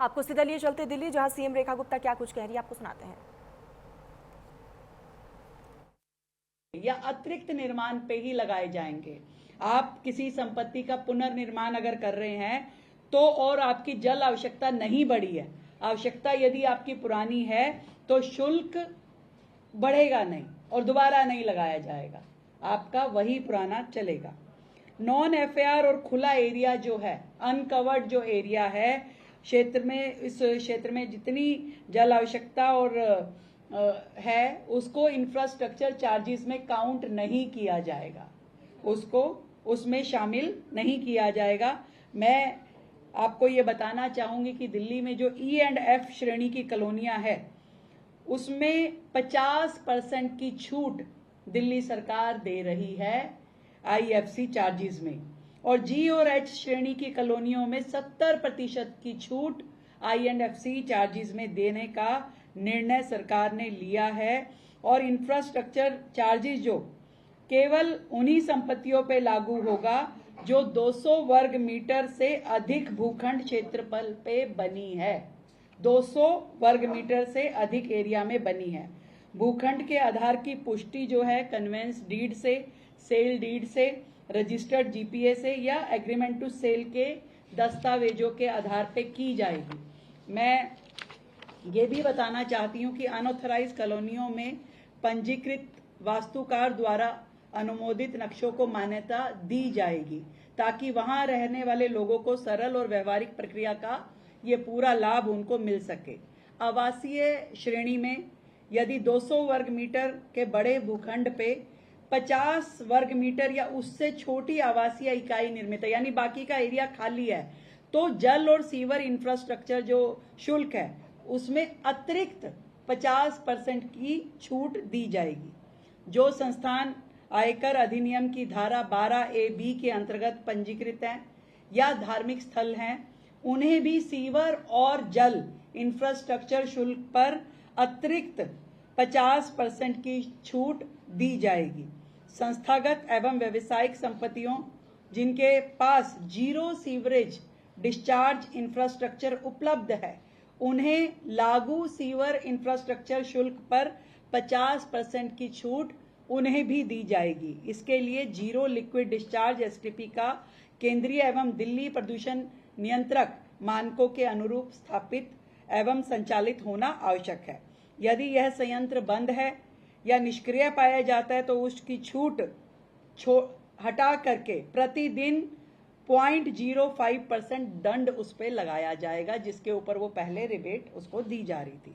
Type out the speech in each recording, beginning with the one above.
आपको सीधा लिए चलते दिल्ली, जहां सीएम रेखा गुप्ता क्या कुछ कह रही है, आपको सुनाते हैं। या अतिरिक्त निर्माण पे ही लगाए जाएंगे। आप किसी संपत्ति का पुनर्निर्माण अगर कर रहे हैं तो और आपकी जल आवश्यकता नहीं बढ़ी है, आवश्यकता यदि आपकी पुरानी है तो शुल्क बढ़ेगा नहीं और दोबारा नहीं लगाया जाएगा, आपका वही पुराना चलेगा। नॉन एफएआर और खुला एरिया जो है, अनकवर्ड जो एरिया है क्षेत्र में, इस क्षेत्र में जितनी जल आवश्यकता और है उसको इंफ्रास्ट्रक्चर चार्जेस में काउंट नहीं किया जाएगा, उसको उसमें शामिल नहीं किया जाएगा। मैं आपको ये बताना चाहूंगी कि दिल्ली में जो ई एंड एफ श्रेणी की कॉलोनियां है उसमें 50% की छूट दिल्ली सरकार दे रही है आईएफसी चार्जेस में, और जी और एच श्रेणी की कॉलोनियों में 70% की छूट आईएनएफसी चार्जेस में देने का निर्णय सरकार ने लिया है। और इंफ्रास्ट्रक्चर चार्जेस जो केवल उन्हीं संपत्तियों पे लागू होगा जो 200 वर्ग मीटर से अधिक भूखंड क्षेत्रफल पे बनी है, 200 वर्ग मीटर से अधिक एरिया में बनी है। भूखंड के आधार की पुष्टि जो है कन्वेंस डीड से, सेल डीड से, रजिस्टर्ड जीपीए से या एग्रीमेंट टू सेल के दस्तावेजों के आधार पे की जाएगी। मैं ये भी बताना चाहती हूँ कि अनऑथराइज कॉलोनियों में पंजीकृत वास्तुकार द्वारा अनुमोदित नक्शों को मान्यता दी जाएगी ताकि वहां रहने वाले लोगों को सरल और व्यवहारिक प्रक्रिया का ये पूरा लाभ उनको मिल सके। आवासीय श्रेणी में यदि 200 वर्ग मीटर के बड़े भूखंड पे 50 वर्ग मीटर या उससे छोटी आवासीय इकाई निर्मित है, यानी बाकी का एरिया खाली है, तो जल और सीवर इंफ्रास्ट्रक्चर जो शुल्क है उसमें अतिरिक्त 50% की छूट दी जाएगी। जो संस्थान आयकर अधिनियम की धारा 12A(b) के अंतर्गत पंजीकृत हैं या धार्मिक स्थल हैं, उन्हें भी सीवर और जल इंफ्रास्ट्रक्चर शुल्क पर अतिरिक्त 50% की छूट दी जाएगी। संस्थागत एवं व्यवसायिक संपत्तियों जिनके पास जीरो सीवरेज डिस्चार्ज इंफ्रास्ट्रक्चर उपलब्ध है, उन्हें लागू सीवर इंफ्रास्ट्रक्चर शुल्क पर 50% की छूट उन्हें भी दी जाएगी। इसके लिए जीरो लिक्विड डिस्चार्ज एसटीपी का केंद्रीय एवं दिल्ली प्रदूषण नियंत्रक मानकों के अनुरूप स्थापित एवं संचालित होना आवश्यक है। यदि यह संयंत्र बंद है या निष्क्रिय पाया जाता है तो उसकी छूट हटा करके प्रतिदिन 0.05% दंड उस पर लगाया जाएगा, जिसके ऊपर वो पहले रिबेट उसको दी जा रही थी।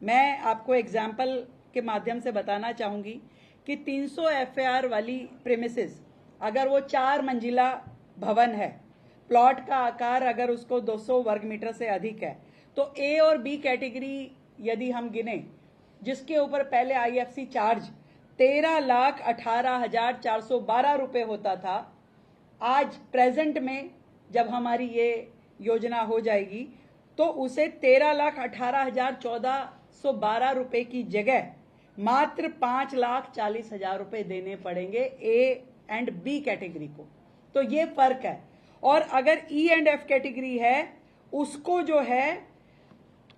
मैं आपको एग्जाम्पल के माध्यम से बताना चाहूंगी कि 300 एफएआर वाली प्रेमिसेस अगर वो 4 मंजिला भवन है, प्लॉट का आकार अगर उसको 200 वर्ग मीटर से अधिक है, तो ए और बी कैटेगरी यदि हम गिने जिसके ऊपर पहले आईएफसी चार्ज 13,18,412 रुपए होता था, आज प्रेजेंट में जब हमारी ये योजना हो जाएगी तो उसे 13,18,1412 रुपए की जगह मात्र 5,40,000 रुपए देने पड़ेंगे ए एंड बी कैटेगरी को। तो ये फर्क है। और अगर ई एंड एफ कैटेगरी है उसको जो है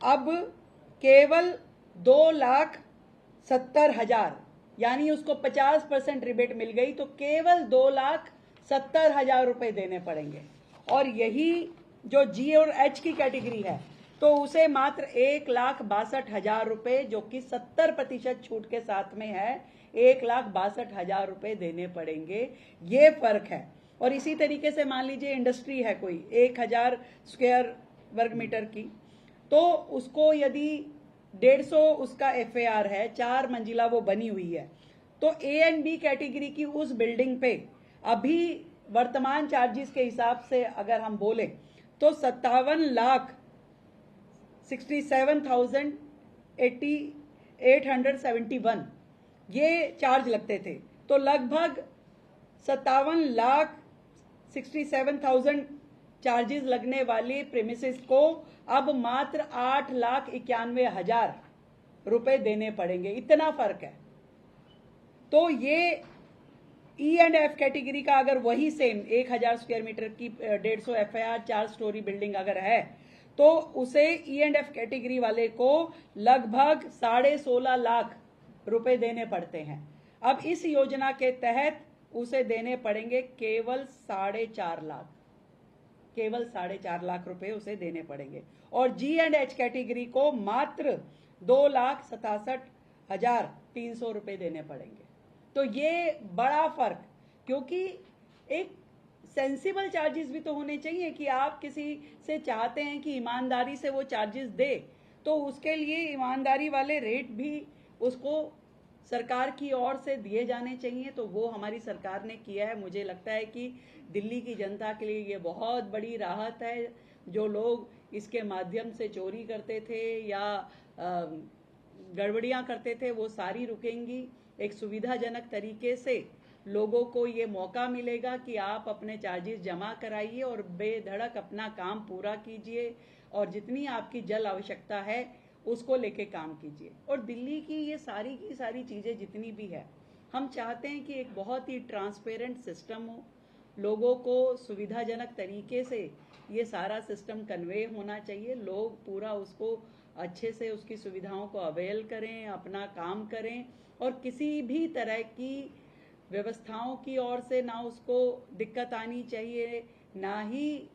अब केवल 2,70,000, यानी उसको 50% रिबेट मिल गई तो केवल 2,70,000 रुपए देने पड़ेंगे। और यही जो जी और एच की कैटेगरी है तो उसे मात्र 1,62,000 रुपए, जो कि 70% छूट के साथ में है, 1,62,000 रुपए देने पड़ेंगे। ये फर्क है। और इसी तरीके से मान लीजिए इंडस्ट्री है कोई 1,000 स्क्वायर वर्ग मीटर की, तो उसको यदि 150 उसका एफएआर है, 4 मंजिला वो बनी हुई है, तो ए एंड बी कैटेगरी की उस बिल्डिंग पे अभी वर्तमान चार्जेस के हिसाब से अगर हम बोले तो 57,67,871 ये चार्ज लगते थे। तो लगभग 57,67,000 चार्जेस लगने वाली प्रेमिसेस को अब मात्र 8,91,000 रुपए देने पड़ेंगे। इतना फर्क है। तो ये ई एंड एफ कैटेगरी का अगर वही सेम 1,000 स्क्वायर मीटर की 150 एफआईआर 4 स्टोरी बिल्डिंग अगर है तो उसे E&F कैटेगरी वाले को लगभग 16.5 लाख रुपए देने पड़ते हैं। अब इस योजना के तहत उसे देने पड़ेंगे केवल 4.5 लाख, केवल 4.5 लाख रुपए उसे देने पड़ेंगे, और G&H कैटेगरी को मात्र 2,67,300 रुपए देने पड़ेंगे। तो ये बड़ा फर्क, क्योंकि एक सेंसिबल चार्जेस भी तो होने चाहिए कि आप किसी से चाहते हैं कि ईमानदारी से वो चार्जेस दे, तो उसके लिए ईमानदारी वाले रेट भी उसको सरकार की ओर से दिए जाने चाहिए। तो वो हमारी सरकार ने किया है। मुझे लगता है कि दिल्ली की जनता के लिए ये बहुत बड़ी राहत है। जो लोग इसके माध्यम से चोरी करते थे या गड़बड़ियां करते थे, वो सारी रुकेंगी। एक सुविधाजनक तरीके से लोगों को ये मौका मिलेगा कि आप अपने चार्जेस जमा कराइए और बेधड़क अपना काम पूरा कीजिए, और जितनी आपकी जल आवश्यकता है उसको लेके काम कीजिए। और दिल्ली की ये सारी की सारी चीज़ें जितनी भी है, हम चाहते हैं कि एक बहुत ही ट्रांसपेरेंट सिस्टम हो, लोगों को सुविधाजनक तरीके से ये सारा सिस्टम कन्वे होना चाहिए, लोग पूरा उसको अच्छे से उसकी सुविधाओं को अवेल करें, अपना काम करें, और किसी भी तरह की व्यवस्थाओं की ओर से ना उसको दिक्कत आनी चाहिए, ना ही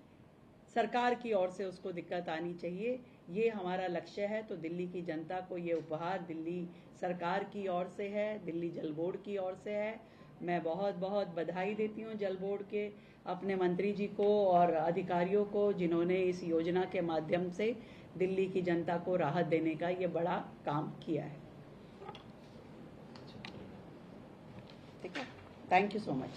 सरकार की ओर से उसको दिक्कत आनी चाहिए। ये हमारा लक्ष्य है। तो दिल्ली की जनता को ये उपहार दिल्ली सरकार की ओर से है, दिल्ली जल बोर्ड की ओर से है। मैं बहुत बहुत बधाई देती हूँ जल बोर्ड के अपने मंत्री जी को और अधिकारियों को, जिन्होंने इस योजना के माध्यम से दिल्ली की जनता को राहत देने का ये बड़ा काम किया है। ठीक है, थैंक यू सो मच।